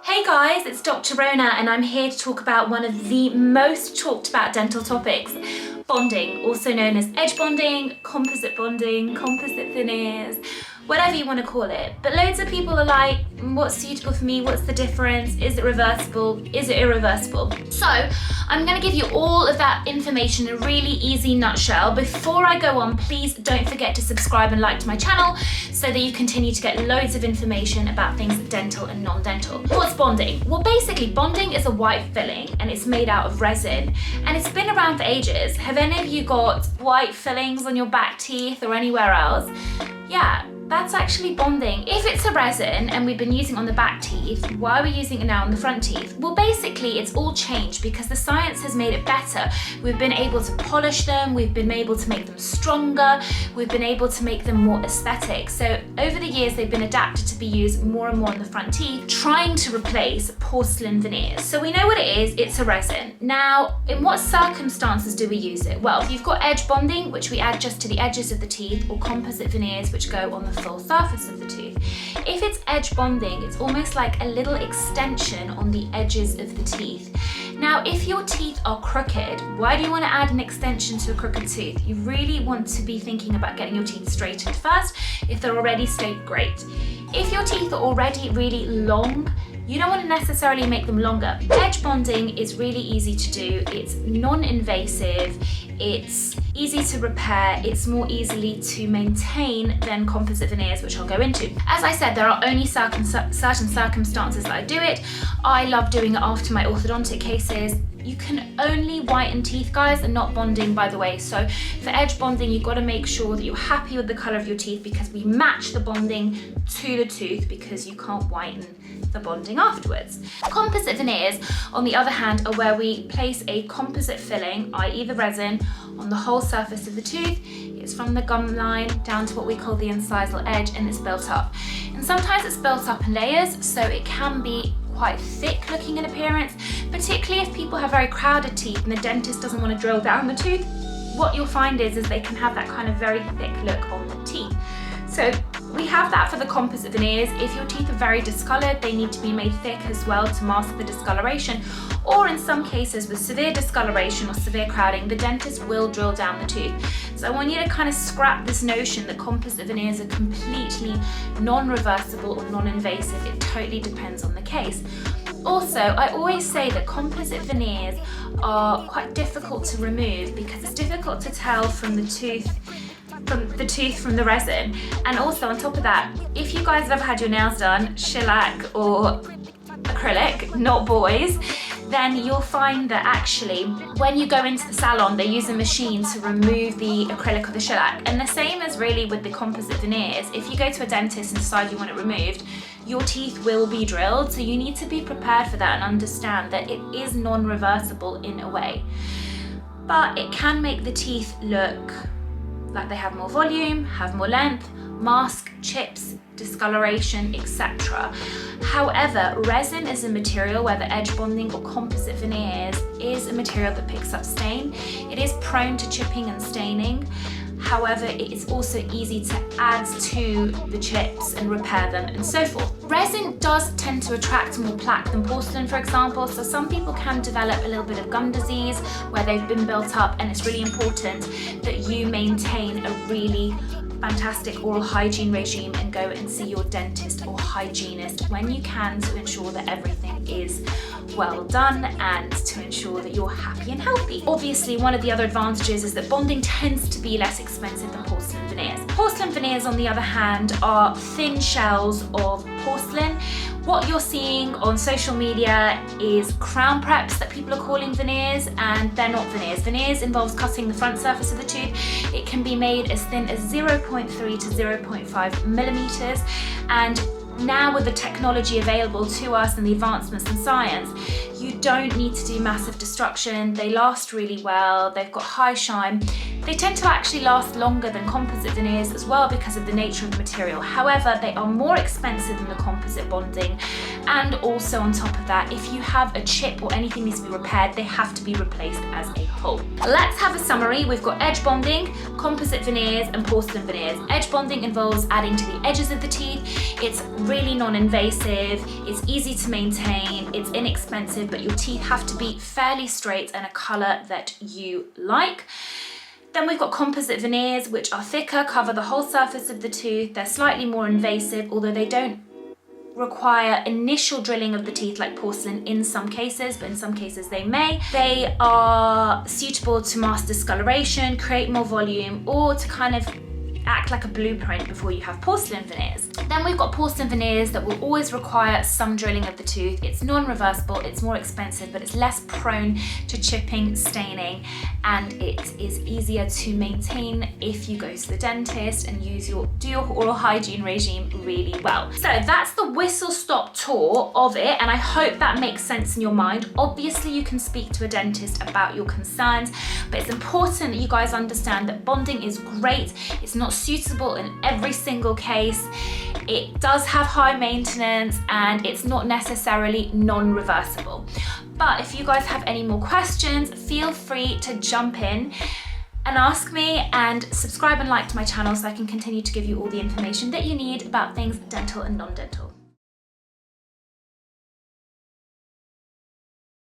Hey guys, it's Dr. Rhona and I'm here to talk about one of the most talked about dental topics, bonding, also known as edge bonding, composite veneers, whatever you want to call it. But loads of people are like, what's suitable for me? What's the difference? Is it reversible? Is it irreversible? So I'm going to give you all of that information in a really easy nutshell. Before I go on, please don't forget to subscribe and like to my channel so that you continue to get loads of information about things dental and non-dental. What's bonding? Well, basically bonding is a white filling and it's made out of resin and it's been around for ages. Have any of you got white fillings on your back teeth or anywhere else? Yeah, that's actually bonding. If it's a resin and we've been using it on the back teeth, why are we using it now on the front teeth? Well, basically it's all changed because the science has made it better. We've been able to polish them, we've been able to make them stronger, we've been able to make them more aesthetic. So over the years they've been adapted to be used more and more on the front teeth, trying to replace porcelain veneers. So we know what it is, it's a resin. Now, in what circumstances do we use it? Well, if you've got edge bonding, which we add just to the edges of the teeth, or composite veneers, which go on the full surface of the tooth. If it's edge bonding, it's almost like a little extension on the edges of the teeth. Now, if your teeth are crooked, why do you want to add an extension to a crooked tooth? You really want to be thinking about getting your teeth straightened first. If they're already straight, great. If your teeth are already really long, you don't want to necessarily make them longer. Edge bonding is really easy to do. It's non-invasive, it's easy to repair, it's more easily to maintain than composite veneers, which I'll go into. As I said, there are only certain circumstances that I do it. I love doing it after my orthodontic cases. You can only whiten teeth, guys, and not bonding, by the way. So for edge bonding, you've got to make sure that you're happy with the color of your teeth because we match the bonding to the tooth because you can't whiten the bonding afterwards. Composite veneers, on the other hand, are where we place a composite filling, i.e. the resin, on the whole surface of the tooth. It's from the gum line down to what we call the incisal edge, and it's built up. And sometimes it's built up in layers, so it can be quite thick looking in appearance, particularly if people have very crowded teeth and the dentist doesn't want to drill down the tooth. What you'll find is they can have that kind of very thick look on the teeth. So we have that for the composite veneers. If your teeth are very discolored, they need to be made thick as well to mask the discoloration. Or in some cases with severe discoloration or severe crowding, the dentist will drill down the tooth. So I want you to kind of scrap this notion that composite veneers are completely non-reversible or non-invasive. It totally depends on the case. Also, I always say that composite veneers are quite difficult to remove because it's difficult to tell from the tooth from the resin. And also on top of that, if you guys have ever had your nails done, shellac or acrylic, not boys, then you'll find that actually when you go into the salon, they use a machine to remove the acrylic or the shellac. And the same as really with the composite veneers. If you go to a dentist and decide you want it removed, your teeth will be drilled. So you need to be prepared for that and understand that it is non-reversible in a way. But it can make the teeth look like they have more volume, have more length, mask chips, discoloration, etc. However, resin is a material, whether edge bonding or composite veneers, is a material that picks up stain. It is prone to chipping and staining. However, it is also easy to add to the chips and repair them and so forth. Resin does tend to attract more plaque than porcelain, for example, so some people can develop a little bit of gum disease where they've been built up, and it's really important that you maintain a really fantastic oral hygiene regime and go and see your dentist or hygienist when you can to ensure that everything is well done and to ensure that you're happy and healthy. Obviously, one of the other advantages is that bonding tends to be less expensive than porcelain veneers. Porcelain veneers, on the other hand, are thin shells of porcelain. What you're seeing on social media is crown preps that people are calling veneers, and they're not veneers. Veneers involves cutting the front surface of the tooth. It can be made as thin as 0.3 to 0.5 millimeters, and now with the technology available to us and the advancements in science, you don't need to do massive destruction. They last really well, they've got high shine. They tend to actually last longer than composite veneers as well because of the nature of the material. However, they are more expensive than the composite bonding. And also on top of that, if you have a chip or anything needs to be repaired, they have to be replaced as a whole. Let's have a summary. We've got edge bonding, composite veneers, and porcelain veneers. Edge bonding involves adding to the edges of the teeth. It's really non-invasive, it's easy to maintain, it's inexpensive, but your teeth have to be fairly straight and a color that you like. Then we've got composite veneers, which are thicker, cover the whole surface of the tooth. They're slightly more invasive, although they don't require initial drilling of the teeth like porcelain in some cases, but in some cases they may. They are suitable to mask discoloration, create more volume, or to kind of act like a blueprint before you have porcelain veneers. Then we've got porcelain veneers that will always require some drilling of the tooth. It's non-reversible, it's more expensive, but it's less prone to chipping, staining, and it is easier to maintain if you go to the dentist and do your oral hygiene regime really well. So that's the whistle-stop tour of it, and I hope that makes sense in your mind. Obviously, you can speak to a dentist about your concerns, but it's important that you guys understand that bonding is great. It's not suitable in every single case. It does have high maintenance and it's not necessarily non-reversible. But if you guys have any more questions, feel free to jump in and ask me, and subscribe and like to my channel so I can continue to give you all the information that you need about things dental and non-dental.